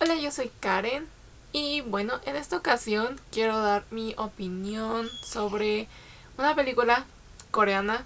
Hola, yo soy Karen y bueno, en esta ocasión quiero dar mi opinión sobre una película coreana,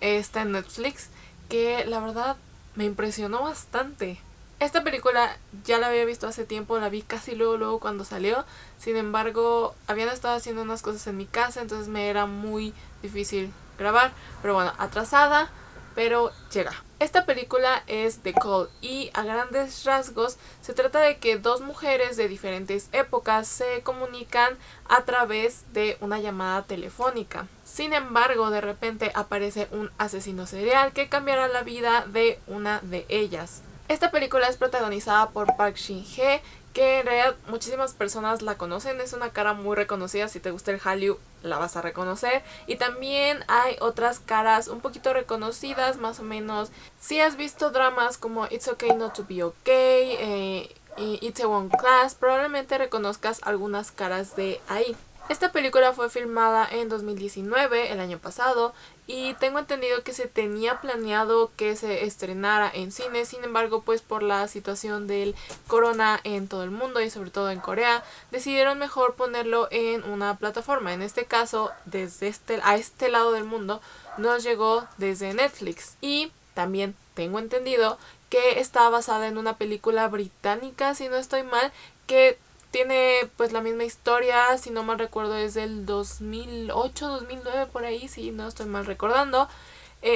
está en Netflix, que la verdad me impresionó bastante. Esta película ya la había visto hace tiempo, la vi casi luego cuando salió. Sin embargo, habían estado haciendo unas cosas en mi casa, entonces me era muy difícil grabar. Pero bueno, atrasada, pero llega. Esta película es The Call y a grandes rasgos se trata de que dos mujeres de diferentes épocas se comunican a través de una llamada telefónica. Sin embargo, de repente aparece un asesino serial que cambiará la vida de una de ellas. Esta película es protagonizada por Park Shin-hye, que en realidad muchísimas personas la conocen, es una cara muy reconocida, si te gusta el Hallyu la vas a reconocer, y también hay otras caras un poquito reconocidas, más o menos. Si has visto dramas como It's Okay Not to Be Okay y Itaewon Class, probablemente reconozcas algunas caras de ahí. Esta película fue filmada en 2019, el año pasado, y tengo entendido que se tenía planeado que se estrenara en cine. Sin embargo, pues por la situación del corona en todo el mundo y sobre todo en Corea, decidieron mejor ponerlo en una plataforma. En este caso, desde a este lado del mundo, nos llegó desde Netflix. Y también tengo entendido que está basada en una película británica, si no estoy mal, que tiene pues la misma historia, si no mal recuerdo es del 2008, 2009 por ahí, si no estoy mal recordando.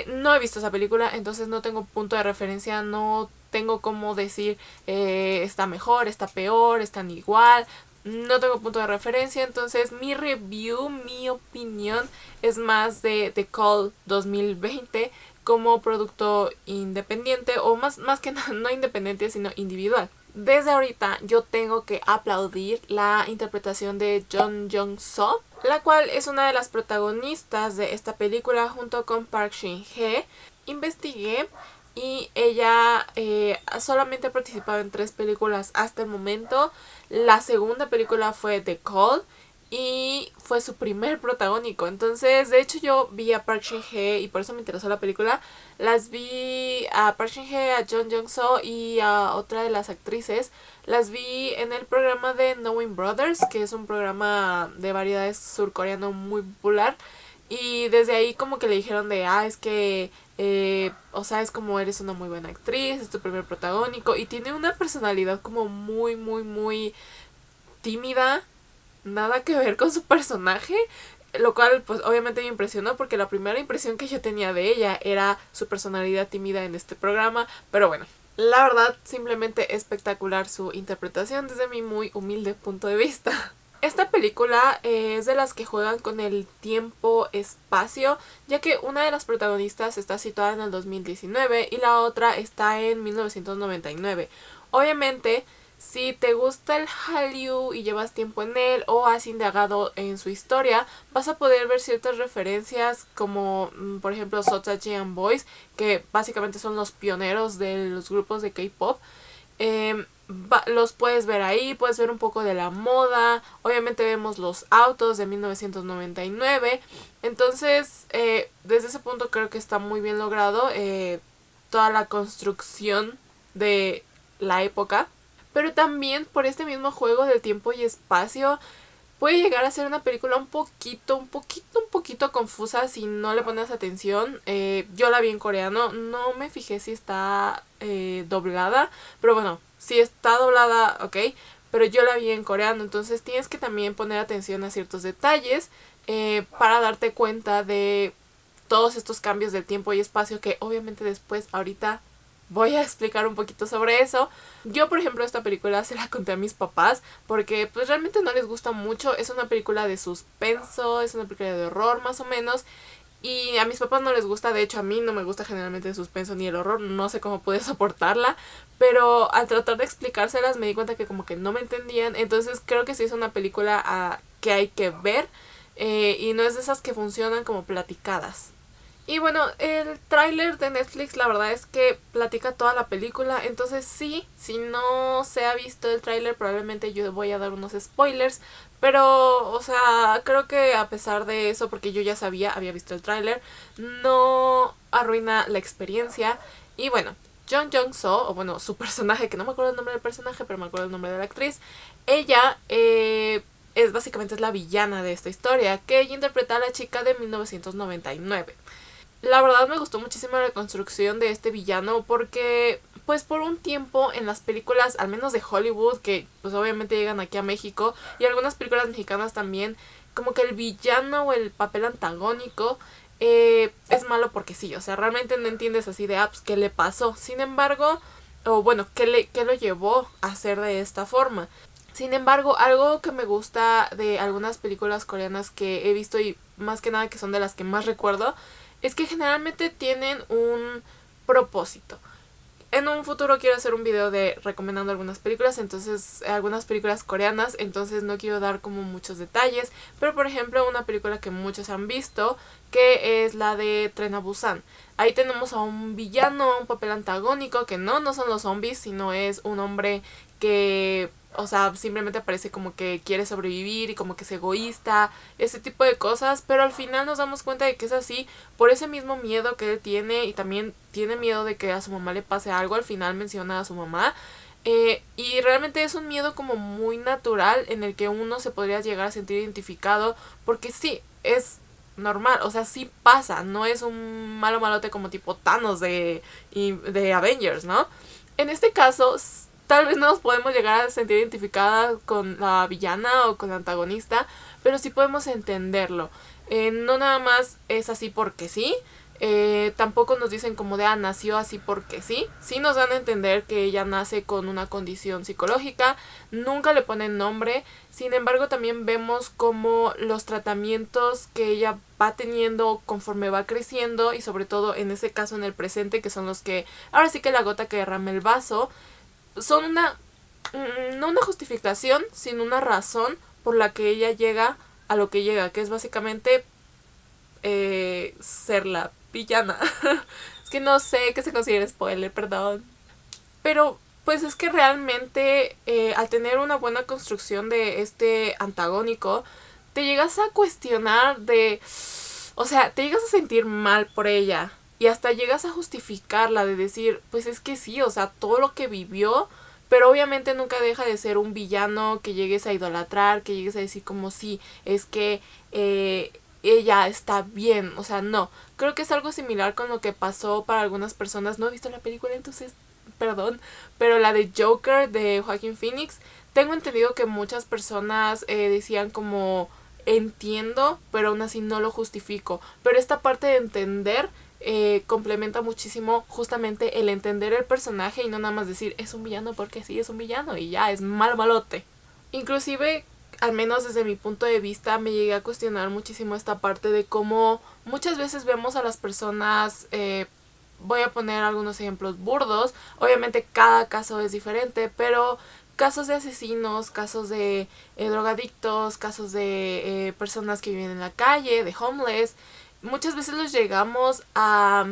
No he visto esa película, entonces no tengo punto de referencia, no tengo cómo decir está mejor, está peor, están igual. No tengo punto de referencia, entonces mi review, mi opinión es más de The Call 2020 como producto independiente, o más que nada, no independiente, sino individual. Desde ahorita yo tengo que aplaudir la interpretación de Jung Jong-soo, la cual es una de las protagonistas de esta película junto con Park Shin-hye. Investigué y ella solamente ha participado en 3 películas hasta el momento. La segunda película fue The Call y fue su primer protagónico. Entonces, de hecho, yo vi a Park Shin-hye y por eso me interesó la película. Las vi a Park Shin-hye, a Jung Jong-soo y a otra de las actrices. Las vi en el programa de Knowing Brothers, que es un programa de variedades surcoreano muy popular. Y desde ahí como que le dijeron de, es que, o sea, es como eres una muy buena actriz, es tu primer protagónico. Y tiene una personalidad como muy tímida, nada que ver con su personaje, lo cual pues obviamente me impresionó porque la primera impresión que yo tenía de ella era su personalidad tímida en este programa, pero bueno, la verdad simplemente espectacular su interpretación desde mi muy humilde punto de vista. Esta película es de las que juegan con el tiempo-espacio, ya que una de las protagonistas está situada en el 2019 y la otra está en 1999. Obviamente, si te gusta el Hallyu y llevas tiempo en él o has indagado en su historia, vas a poder ver ciertas referencias como por ejemplo Sotachi and Boys, que básicamente son los pioneros de los grupos de K-pop. Los puedes ver ahí, puedes ver un poco de la moda, obviamente vemos los autos de 1999, entonces desde ese punto creo que está muy bien logrado toda la construcción de la época. Pero también por este mismo juego del tiempo y espacio puede llegar a ser una película un poquito confusa si no le pones atención. Yo la vi en coreano, no me fijé si está doblada, pero bueno, si está doblada, ok, pero yo la vi en coreano, entonces tienes que también poner atención a ciertos detalles para darte cuenta de todos estos cambios del tiempo y espacio que obviamente después, ahorita voy a explicar un poquito sobre eso. Yo, por ejemplo, esta película se la conté a mis papás porque pues realmente no les gusta mucho. Es una película de suspenso, es una película de horror más o menos. Y a mis papás no les gusta, de hecho a mí no me gusta generalmente el suspenso ni el horror, no sé cómo pude soportarla, pero al tratar de explicárselas me di cuenta que como que no me entendían, entonces creo que sí es una película que hay que ver y no es de esas que funcionan como platicadas. Y bueno, el tráiler de Netflix la verdad es que platica toda la película, entonces sí, si no se ha visto el tráiler probablemente yo voy a dar unos spoilers, pero o sea, creo que a pesar de eso, porque yo ya había visto el tráiler, no arruina la experiencia. Y bueno, Jung Jung-soo, o bueno, su personaje, que no me acuerdo el nombre del personaje, pero me acuerdo el nombre de la actriz. Ella es básicamente la villana de esta historia, que ella interpreta a la chica de 1999. La verdad me gustó muchísimo la construcción de este villano porque pues por un tiempo en las películas, al menos de Hollywood, que pues obviamente llegan aquí a México, y algunas películas mexicanas también, como que el villano o el papel antagónico es malo porque sí, o sea, realmente no entiendes así de, pues, ¿qué le pasó? Sin embargo, o bueno, ¿qué lo llevó a ser de esta forma? Sin embargo, algo que me gusta de algunas películas coreanas que he visto y más que nada que son de las que más recuerdo, es que generalmente tienen un propósito. En un futuro quiero hacer un video de recomendando algunas películas, entonces algunas películas coreanas, entonces no quiero dar como muchos detalles, pero por ejemplo una película que muchos han visto, que es la de Tren a Busan. Ahí tenemos a un villano, un papel antagónico, que no son los zombies, sino es un hombre que, o sea, simplemente parece como que quiere sobrevivir y como que es egoísta, ese tipo de cosas, pero al final nos damos cuenta de que es así por ese mismo miedo que él tiene y también tiene miedo de que a su mamá le pase algo. Al final menciona a su mamá. Y realmente es un miedo como muy natural en el que uno se podría llegar a sentir identificado porque sí, es normal, o sea, sí pasa, no es un malo malote como tipo Thanos de Avengers, ¿no? En este caso, tal vez no nos podemos llegar a sentir identificadas con la villana o con la antagonista, pero sí podemos entenderlo. No nada más es así porque sí. Tampoco nos dicen como de, nació así porque sí. Sí nos dan a entender que ella nace con una condición psicológica. Nunca le ponen nombre. Sin embargo, también vemos como los tratamientos que ella va teniendo conforme va creciendo y sobre todo en ese caso en el presente, que son los que, ahora sí que la gota que derrama el vaso, son no una justificación, sino una razón por la que ella llega a lo que llega, que es básicamente ser la villana. Es que no sé qué se considera spoiler, perdón. Pero pues es que realmente al tener una buena construcción de este antagónico, te llegas a cuestionar de... O sea, te llegas a sentir mal por ella. Y hasta llegas a justificarla de decir, pues es que sí, o sea, todo lo que vivió, pero obviamente nunca deja de ser un villano que llegues a idolatrar, que llegues a decir como sí, es que ella está bien, o sea, no. Creo que es algo similar con lo que pasó para algunas personas. No he visto la película, entonces, perdón, pero la de Joker de Joaquin Phoenix, tengo entendido que muchas personas decían como entiendo, pero aún así no lo justifico. Pero esta parte de entender complementa muchísimo justamente el entender el personaje y no nada más decir es un villano porque sí es un villano y ya es malote. Inclusive, al menos desde mi punto de vista, me llegué a cuestionar muchísimo esta parte de cómo muchas veces vemos a las personas, voy a poner algunos ejemplos burdos, obviamente cada caso es diferente, pero casos de asesinos, casos de drogadictos, casos de personas que viven en la calle, de homeless, muchas veces los llegamos a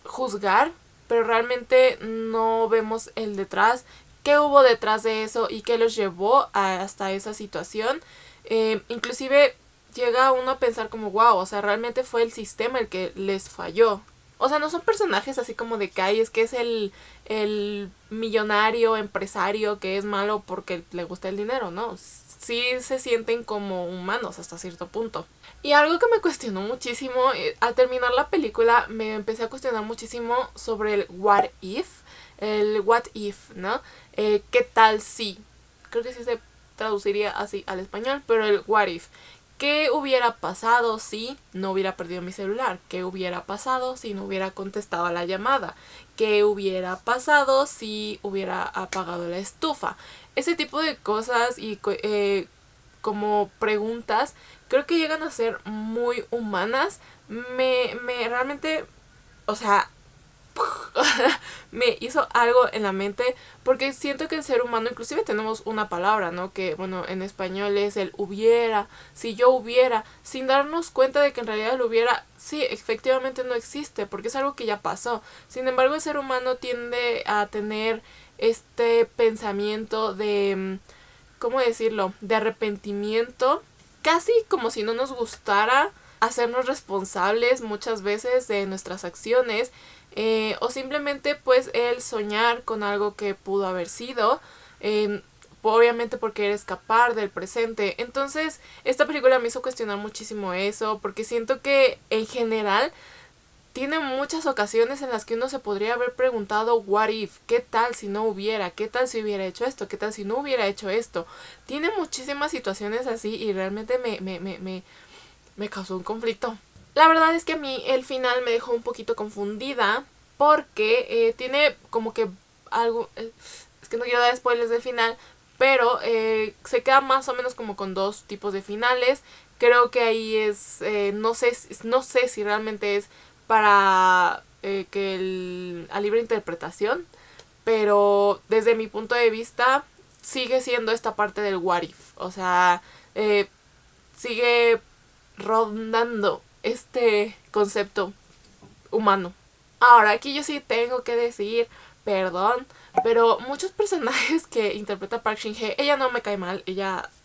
juzgar, pero realmente no vemos el detrás, qué hubo detrás de eso y qué los llevó hasta esa situación. Inclusive llega uno a pensar como, wow, o sea, realmente fue el sistema el que les falló. O sea, no son personajes así como de que es que es el millonario, empresario que es malo porque le gusta el dinero, ¿no? Sí se sienten como humanos hasta cierto punto. Y algo que me cuestionó muchísimo, al terminar la película me empecé a cuestionar muchísimo sobre el what if, ¿no? ¿Qué tal si? Creo que sí se traduciría así al español, pero el what if. ¿Qué hubiera pasado si no hubiera perdido mi celular? ¿Qué hubiera pasado si no hubiera contestado a la llamada? ¿Qué hubiera pasado si hubiera apagado la estufa? Ese tipo de cosas y como preguntas creo que llegan a ser muy humanas. Me realmente, o sea, me hizo algo en la mente porque siento que el ser humano, inclusive tenemos una palabra, ¿no? Que bueno, en español es el hubiera, si yo hubiera, sin darnos cuenta de que en realidad el hubiera, sí, efectivamente no existe porque es algo que ya pasó. Sin embargo, el ser humano tiende a tener este pensamiento de, ¿cómo decirlo?, de arrepentimiento, casi como si no nos gustara hacernos responsables muchas veces de nuestras acciones, o simplemente pues el soñar con algo que pudo haber sido, obviamente por querer escapar del presente. Entonces esta película me hizo cuestionar muchísimo eso, porque siento que en general tiene muchas ocasiones en las que uno se podría haber preguntado what if, qué tal si no hubiera, qué tal si hubiera hecho esto, qué tal si no hubiera hecho esto. Tiene muchísimas situaciones así y realmente me causó un conflicto. La verdad es que a mí el final me dejó un poquito confundida porque tiene como que algo... es que no quiero dar spoilers del final, pero se queda más o menos como con dos tipos de finales. Creo que ahí es... no sé si realmente es para a libre interpretación, pero desde mi punto de vista sigue siendo esta parte del what if. O sea, sigue rondando este concepto humano. Ahora, aquí yo sí tengo que decir, perdón, pero muchos personajes que interpreta Park Shin-hye, ella no me cae mal,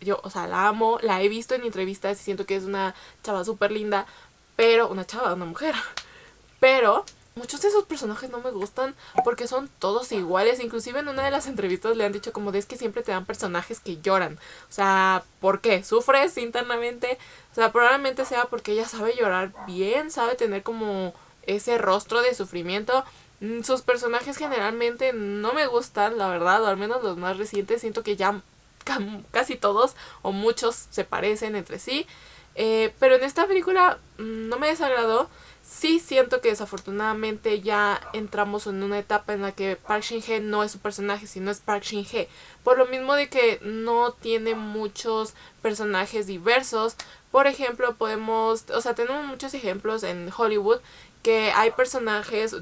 yo, o sea, la amo, la he visto en entrevistas y siento que es una chava súper linda, pero, una mujer, pero muchos de esos personajes no me gustan porque son todos iguales. Inclusive en una de las entrevistas le han dicho como de es que siempre te dan personajes que lloran. O sea, ¿por qué? ¿Sufres internamente? O sea, probablemente sea porque ella sabe llorar bien, sabe tener como ese rostro de sufrimiento. Sus personajes generalmente no me gustan, la verdad, o al menos los más recientes. Siento que ya casi todos o muchos se parecen entre sí. Pero en esta película no me desagradó. Sí siento que desafortunadamente ya entramos en una etapa en la que Park Shin-hye no es su personaje, sino es Park Shin-hye. Por lo mismo de que no tiene muchos personajes diversos. Por ejemplo, tenemos muchos ejemplos en Hollywood que hay personajes,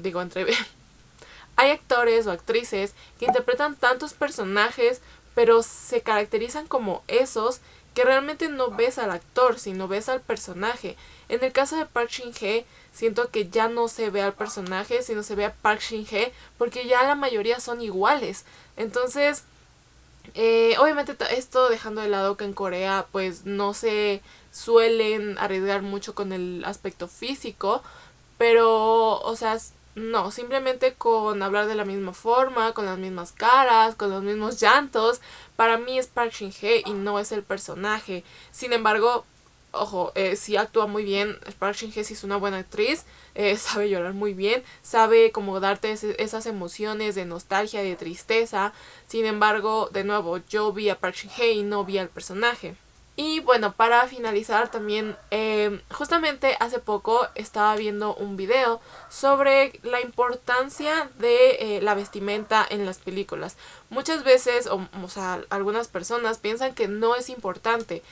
hay actores o actrices que interpretan tantos personajes, pero se caracterizan como esos que realmente no ves al actor, sino ves al personaje. En el caso de Park Shin-hye, siento que ya no se ve al personaje, sino se ve a Park Shin-hye, porque ya la mayoría son iguales. Entonces, obviamente esto dejando de lado que en Corea pues no se suelen arriesgar mucho con el aspecto físico, pero, o sea, no, simplemente con hablar de la misma forma, con las mismas caras, con los mismos llantos, para mí es Park Shin-hye y no es el personaje. Sin embargo, ojo, sí actúa muy bien. Park Shin-hye sí es una buena actriz, sabe llorar muy bien, sabe como darte esas emociones de nostalgia, de tristeza. Sin embargo, de nuevo, yo vi a Park Shin-hye y no vi al personaje. Y bueno, para finalizar también, justamente hace poco estaba viendo un video sobre la importancia de la vestimenta en las películas. Muchas veces, o sea, algunas personas piensan que no es importante.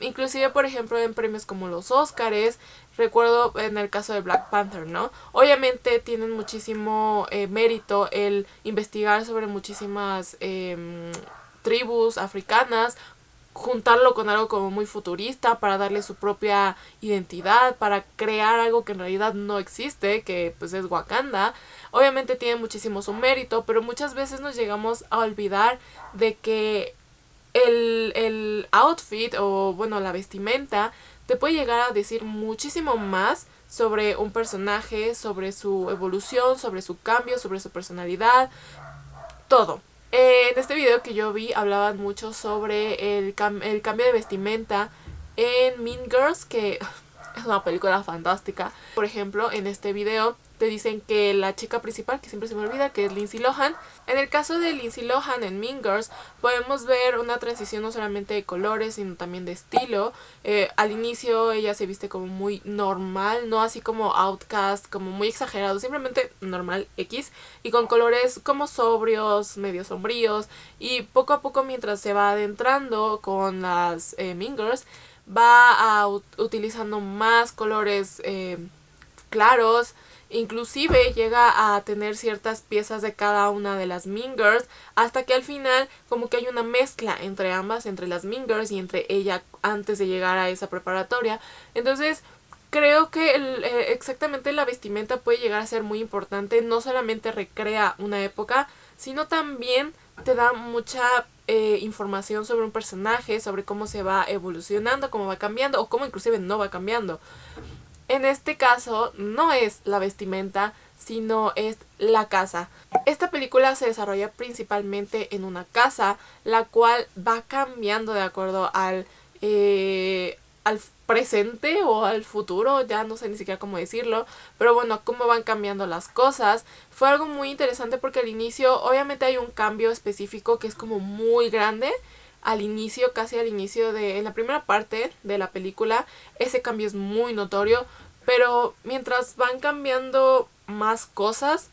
Inclusive, por ejemplo, en premios como los Óscares, recuerdo en el caso de Black Panther, ¿no? Obviamente tienen muchísimo mérito el investigar sobre muchísimas tribus africanas, juntarlo con algo como muy futurista para darle su propia identidad, para crear algo que en realidad no existe, que pues es Wakanda. Obviamente tiene muchísimo su mérito, pero muchas veces nos llegamos a olvidar de que el outfit o bueno la vestimenta te puede llegar a decir muchísimo más sobre un personaje, sobre su evolución, sobre su cambio, sobre su personalidad, todo. En este video que yo vi hablaban mucho sobre el cambio de vestimenta en Mean Girls, que es una película fantástica. Por ejemplo, en este video te dicen que la chica principal, que siempre se me olvida, que es Lindsay Lohan. En el caso de Lindsay Lohan en Mean Girls, podemos ver una transición no solamente de colores, sino también de estilo. Al inicio ella se viste como muy normal, no así como outcast, como muy exagerado, simplemente normal X, y con colores como sobrios, medio sombríos, y poco a poco mientras se va adentrando con las Mean Girls, va utilizando más colores claros. Inclusive llega a tener ciertas piezas de cada una de las Mean Girls, hasta que al final como que hay una mezcla entre ambas, entre las Mean Girls y entre ella antes de llegar a esa preparatoria. Entonces creo que exactamente la vestimenta puede llegar a ser muy importante. No solamente recrea una época, sino también te da mucha información sobre un personaje, sobre cómo se va evolucionando, cómo va cambiando o cómo inclusive no va cambiando. En este caso no es la vestimenta, sino es la casa. Esta película se desarrolla principalmente en una casa, la cual va cambiando de acuerdo al presente o al futuro, ya no sé ni siquiera cómo decirlo, pero bueno, cómo van cambiando las cosas. Fue algo muy interesante porque al inicio obviamente hay un cambio específico que es como muy grande. Al inicio, casi al inicio en la primera parte de la película, ese cambio es muy notorio, pero mientras van cambiando más cosas,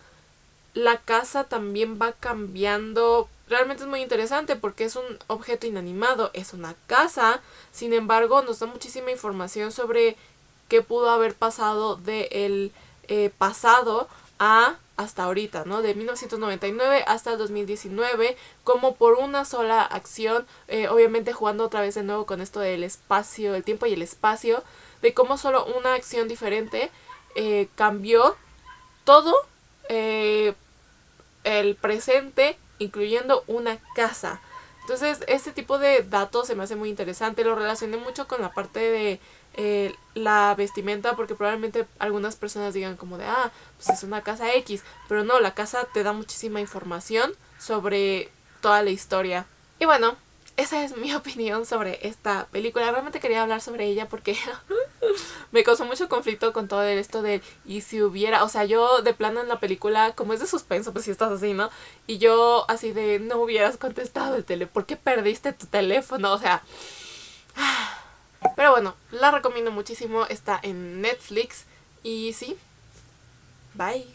la casa también va cambiando. Realmente es muy interesante porque es un objeto inanimado, es una casa, sin embargo nos da muchísima información sobre qué pudo haber pasado del pasado a hasta ahorita, ¿no? De 1999 hasta el 2019, como por una sola acción, obviamente jugando otra vez de nuevo con esto del espacio, el tiempo y el espacio, de cómo solo una acción diferente cambió todo el presente, incluyendo una casa. Entonces, este tipo de datos se me hace muy interesante. Lo relacioné mucho con la parte de la vestimenta, porque probablemente algunas personas digan como de, pues es una casa X, pero no, la casa te da muchísima información sobre toda la historia. Y bueno, esa es mi opinión sobre esta película. Realmente quería hablar sobre ella porque me causó mucho conflicto con todo esto de y si hubiera, o sea, yo de plano en la película, como es de suspenso, pues si estás así, ¿no? Y yo así de no hubieras contestado el teléfono, ¿por qué perdiste tu teléfono? O sea, pero bueno, la recomiendo muchísimo, está en Netflix y sí, bye.